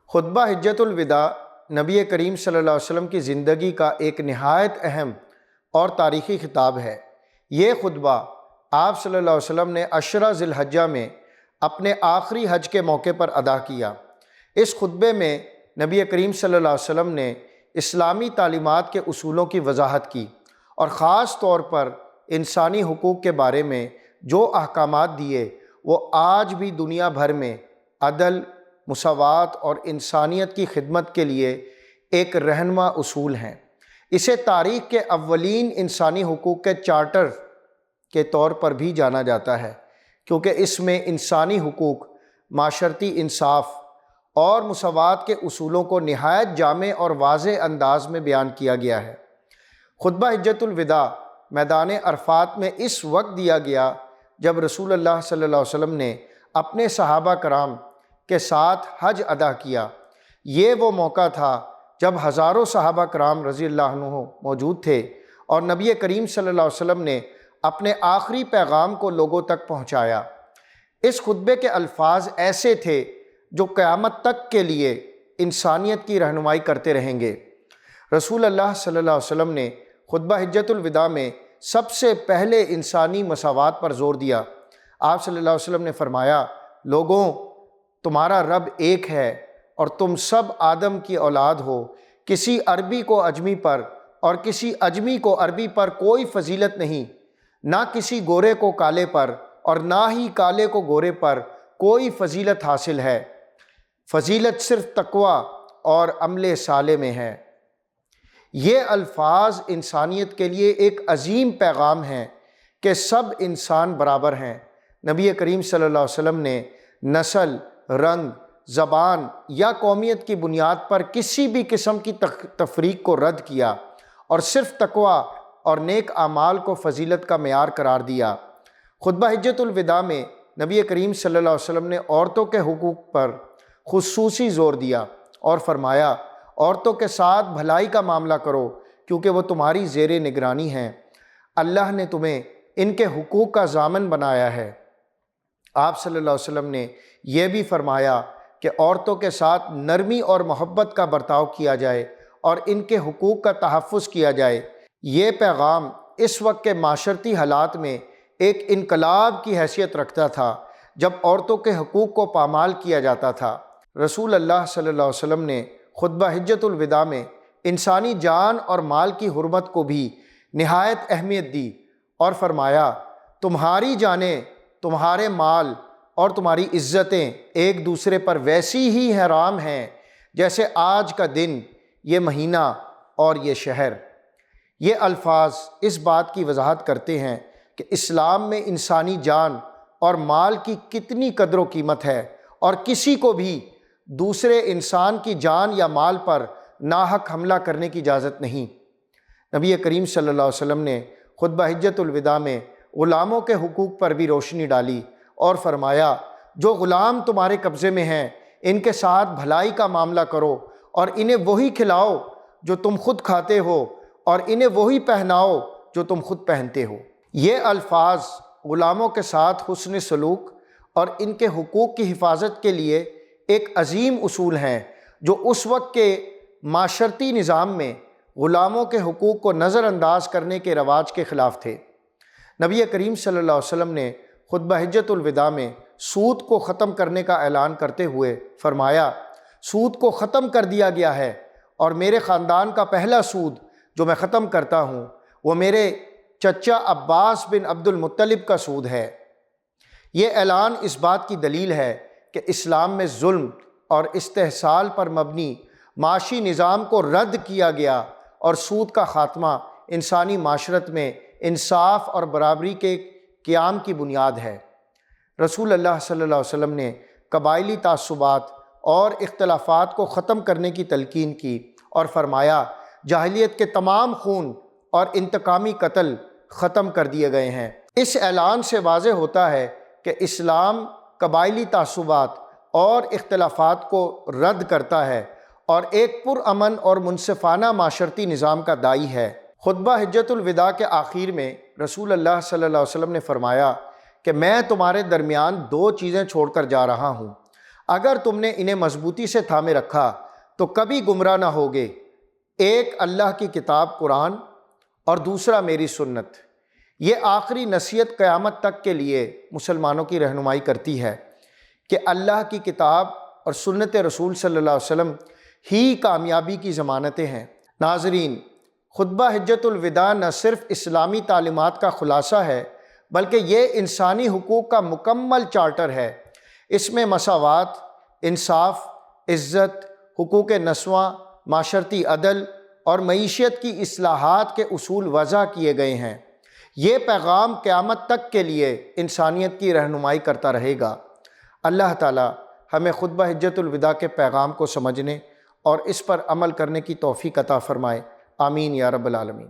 خطبہ حجۃ الوداع نبی کریم صلی اللہ علیہ وسلم کی زندگی کا ایک نہایت اہم اور تاریخی خطاب ہے۔ یہ خطبہ آپ صلی اللہ علیہ وسلم نے عشرہ ذی الحجہ میں اپنے آخری حج کے موقع پر ادا کیا۔ اس خطبے میں نبی کریم صلی اللہ علیہ وسلم نے اسلامی تعلیمات کے اصولوں کی وضاحت کی اور خاص طور پر انسانی حقوق کے بارے میں جو احکامات دیے وہ آج بھی دنیا بھر میں عدل، مساوات اور انسانیت کی خدمت کے لیے ایک رہنما اصول ہیں۔ اسے تاریخ کے اولین انسانی حقوق کے چارٹر کے طور پر بھی جانا جاتا ہے، کیونکہ اس میں انسانی حقوق، معاشرتی انصاف اور مساوات کے اصولوں کو نہایت جامع اور واضح انداز میں بیان کیا گیا ہے۔ خطبہ حجۃ الوداع میدان عرفات میں اس وقت دیا گیا جب رسول اللہ صلی اللہ علیہ وسلم نے اپنے صحابہ کرام کے ساتھ حج ادا کیا۔ یہ وہ موقع تھا جب ہزاروں صحابہ کرام رضی اللہ عنہ موجود تھے اور نبی کریم صلی اللہ علیہ وسلم نے اپنے آخری پیغام کو لوگوں تک پہنچایا۔ اس خطبے کے الفاظ ایسے تھے جو قیامت تک کے لیے انسانیت کی رہنمائی کرتے رہیں گے۔ رسول اللہ صلی اللہ علیہ وسلم نے خطبہ حجۃ الوداع میں سب سے پہلے انسانی مساوات پر زور دیا۔ آپ صلی اللہ علیہ وسلم نے فرمایا، لوگوں، تمہارا رب ایک ہے اور تم سب آدم کی اولاد ہو۔ کسی عربی کو اجمی پر اور کسی اجمی کو عربی پر کوئی فضیلت نہیں، نہ کسی گورے کو کالے پر اور نہ ہی کالے کو گورے پر کوئی فضیلت حاصل ہے۔ فضیلت صرف تقوی اور عمل صالح میں ہے۔ یہ الفاظ انسانیت کے لیے ایک عظیم پیغام ہیں کہ سب انسان برابر ہیں۔ نبی کریم صلی اللہ علیہ وسلم نے نسل، رنگ، زبان یا قومیت کی بنیاد پر کسی بھی قسم کی تفریق کو رد کیا اور صرف تقوی اور نیک اعمال کو فضیلت کا معیار قرار دیا۔ خطبہ حجۃ الوداع میں نبی کریم صلی اللہ علیہ وسلم نے عورتوں کے حقوق پر خصوصی زور دیا اور فرمایا، عورتوں کے ساتھ بھلائی کا معاملہ کرو کیونکہ وہ تمہاری زیر نگرانی ہیں۔ اللہ نے تمہیں ان کے حقوق کا ضامن بنایا ہے۔ آپ صلی اللہ علیہ وسلم نے یہ بھی فرمایا کہ عورتوں کے ساتھ نرمی اور محبت کا برتاؤ کیا جائے اور ان کے حقوق کا تحفظ کیا جائے۔ یہ پیغام اس وقت کے معاشرتی حالات میں ایک انقلاب کی حیثیت رکھتا تھا جب عورتوں کے حقوق کو پامال کیا جاتا تھا۔ رسول اللہ صلی اللہ علیہ وسلم نے خطبہ حجۃ الوداع میں انسانی جان اور مال کی حرمت کو بھی نہایت اہمیت دی اور فرمایا، تمہاری جانیں، تمہارے مال اور تمہاری عزتیں ایک دوسرے پر ویسی ہی حرام ہیں جیسے آج کا دن، یہ مہینہ اور یہ شہر۔ یہ الفاظ اس بات کی وضاحت کرتے ہیں کہ اسلام میں انسانی جان اور مال کی کتنی قدر و قیمت ہے اور کسی کو بھی دوسرے انسان کی جان یا مال پر ناحق حملہ کرنے کی اجازت نہیں۔ نبی کریم صلی اللہ علیہ وسلم نے خطبہ حجۃ الوداع میں غلاموں کے حقوق پر بھی روشنی ڈالی اور فرمایا، جو غلام تمہارے قبضے میں ہیں ان کے ساتھ بھلائی کا معاملہ کرو اور انہیں وہی کھلاؤ جو تم خود کھاتے ہو اور انہیں وہی پہناؤ جو تم خود پہنتے ہو۔ یہ الفاظ غلاموں کے ساتھ حسن سلوک اور ان کے حقوق کی حفاظت کے لیے ایک عظیم اصول ہیں جو اس وقت کے معاشرتی نظام میں غلاموں کے حقوق کو نظر انداز کرنے کے رواج کے خلاف تھے۔ نبی کریم صلی اللہ علیہ وسلم نے خطبہ حجۃ الوداع میں سود کو ختم کرنے کا اعلان کرتے ہوئے فرمایا، سود کو ختم کر دیا گیا ہے اور میرے خاندان کا پہلا سود جو میں ختم کرتا ہوں وہ میرے چچا عباس بن عبد المطلب کا سود ہے۔ یہ اعلان اس بات کی دلیل ہے کہ اسلام میں ظلم اور استحصال پر مبنی معاشی نظام کو رد کیا گیا اور سود کا خاتمہ انسانی معاشرت میں انصاف اور برابری کے قیام کی بنیاد ہے۔ رسول اللہ صلی اللہ علیہ وسلم نے قبائلی تعصبات اور اختلافات کو ختم کرنے کی تلقین کی اور فرمایا، جاہلیت کے تمام خون اور انتقامی قتل ختم کر دیے گئے ہیں۔ اس اعلان سے واضح ہوتا ہے کہ اسلام قبائلی تعصبات اور اختلافات کو رد کرتا ہے اور ایک پرامن اور منصفانہ معاشرتی نظام کا داعی ہے۔ خطبہ حجۃ الوداع کے آخر میں رسول اللہ صلی اللہ علیہ وسلم نے فرمایا کہ میں تمہارے درمیان دو چیزیں چھوڑ کر جا رہا ہوں، اگر تم نے انہیں مضبوطی سے تھامے رکھا تو کبھی گمراہ نہ ہوگے۔ ایک اللہ کی کتاب قرآن اور دوسرا میری سنت۔ یہ آخری نصیحت قیامت تک کے لیے مسلمانوں کی رہنمائی کرتی ہے کہ اللہ کی کتاب اور سنت رسول صلی اللہ علیہ وسلم ہی کامیابی کی ضمانتیں ہیں۔ ناظرین، خطبہ حجۃ الوداع نہ صرف اسلامی تعلیمات کا خلاصہ ہے بلکہ یہ انسانی حقوق کا مکمل چارٹر ہے۔ اس میں مساوات، انصاف، عزت، حقوق نسواں، معاشرتی عدل اور معیشت کی اصلاحات کے اصول وضع کیے گئے ہیں۔ یہ پیغام قیامت تک کے لیے انسانیت کی رہنمائی کرتا رہے گا۔ اللہ تعالی ہمیں خطبہ حجۃ الوداع کے پیغام کو سمجھنے اور اس پر عمل کرنے کی توفیق عطا فرمائے۔ آمین یا رب العالمین۔